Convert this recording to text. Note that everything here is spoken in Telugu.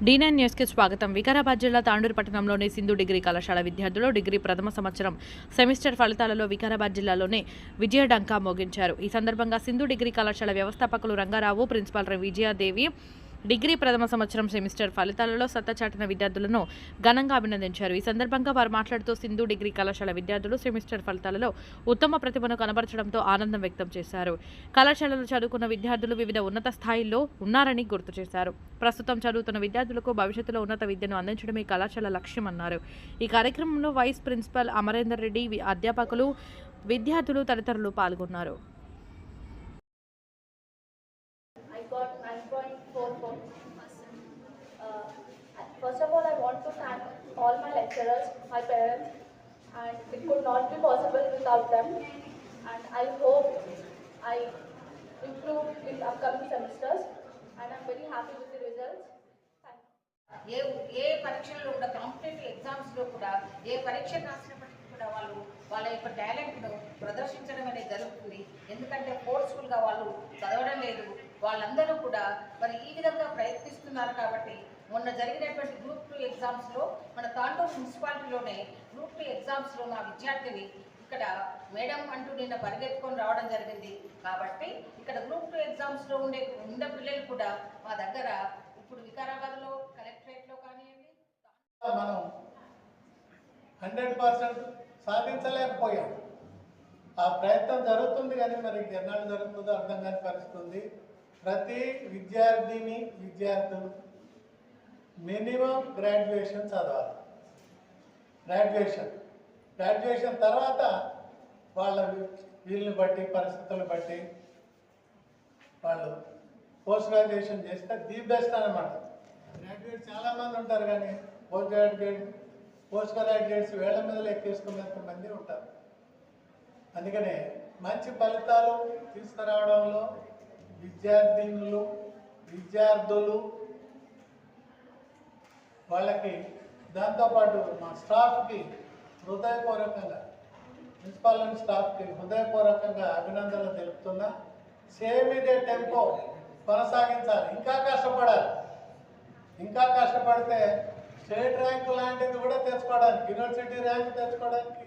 D9 న్యూస్కి స్వాగతం. వికారాబాద్ జిల్లా తాండూరు పట్టణంలోని సింధు డిగ్రీ కళాశాల విద్యార్థులు డిగ్రీ ప్రథమ సంవత్సరం సెమిస్టర్ ఫలితాలలో వికారాబాద్ జిల్లాలోనే విజయడంకా మోగించారు. ఈ సందర్భంగా సింధు డిగ్రీ కళాశాల వ్యవస్థాపకులు రంగారావు, ప్రిన్సిపాల్ విజయాదేవి డిగ్రీ ప్రథమ సంవత్సరం సెమిస్టర్ ఫలితాలలో సత్తాచాటిన విద్యార్థులను ఘనంగా అభినందించారు. ఈ సందర్భంగా వారు మాట్లాడుతూ సింధు డిగ్రీ కళాశాల విద్యార్థులు సెమిస్టర్ ఫలితాలలో ఉత్తమ ప్రతిభను కనబరచడంతో ఆనందం వ్యక్తం చేశారు. కళాశాలలో చదువుకున్న విద్యార్థులు వివిధ ఉన్నత స్థాయిల్లో ఉన్నారని గుర్తు చేశారు. ప్రస్తుతం చదువుతున్న విద్యార్థులకు భవిష్యత్తులో ఉన్నత విద్యను అందించడమే కళాశాల లక్ష్యమన్నారు. ఈ కార్యక్రమంలో వైస్ ప్రిన్సిపల్ అమరేందర్ రెడ్డి, అధ్యాపకులు, విద్యార్థులు తదితరులు పాల్గొన్నారు. First of all, I want to thank all my lecturers, my parents, and it could not be possible without them. And I hope I improve in upcoming semesters, and I'm very happy with the results. Thank you. ఏ పరీక్షల్లో కూడా కాంపిటేటివ్ ఎగ్జామ్స్లో కూడా ఏ పరీక్ష రాసినప్పటికీ కూడా వాళ్ళ యొక్క టాలెంట్ను ప్రదర్శించడం అనేది జరుగుతుంది. ఎందుకంటే ఫోర్స్ఫుల్గా వాళ్ళు చదవడం లేదు. వాళ్ళందరూ కూడా మరి ఈ విధంగా ప్రయత్నిస్తున్నారు. కాబట్టి మొన్న జరిగినటువంటి గ్రూప్ 2 ఎగ్జామ్స్లో మన తాండూరు మున్సిపాలిటీలోనే గ్రూప్ 2 ఎగ్జామ్స్లో మా విద్యార్థిని ఇక్కడ మేడం అంటూ నిన్న పరిగెత్తుకొని రావడం జరిగింది. కాబట్టి ఇక్కడ గ్రూప్ 2 ఎగ్జామ్స్లో ఉండే పిల్లలు కూడా మా దగ్గర ఇప్పుడు వికారాబాద్లో కలెక్టరేట్లో కానివ్వండి మనం 100% సాధించలేకపోయాం. ఆ ప్రయత్నం జరుగుతుంది, కానీ మరి ఎన్నాళ్ళు జరుగుతుందో అర్థం కాని పరిస్థితుంది. ప్రతి విద్యార్థిని విద్యార్థులు మినిమం గ్రాడ్యుయేషన్ చదవాలి. గ్రాడ్యుయేషన్ తర్వాత వాళ్ళ వీళ్ళని బట్టి, పరిస్థితులను బట్టి వాళ్ళు పోస్ట్ గ్రాడ్యుయేషన్ చేస్తే ది బెస్ట్ అన్నమాట. గ్రాడ్యుయేట్ చాలామంది ఉంటారు, కానీ పోస్ట్ గ్రాడ్యుయేట్స్ వేళ్ల మీద ఎక్కేసుకున్నంత మంది ఉంటారు. అందుకనే మంచి ఫలితాలు తీసుకురావడంలో విద్యార్థులు వాళ్ళకి, దాంతోపాటు మా స్టాఫ్కి హృదయపూర్వకంగా, ప్రిన్సిపాల్ అండ్ స్టాఫ్కి హృదయపూర్వకంగా అభినందనలు తెలుపుతున్నా. సేమ్ ఇదే టెంపో కొనసాగించాలి. ఇంకా కష్టపడితే స్టేట్ ర్యాంక్ లాంటిది కూడా తెచ్చుకోవడానికి, యూనివర్సిటీ ర్యాంక్ తెచ్చుకోవడానికి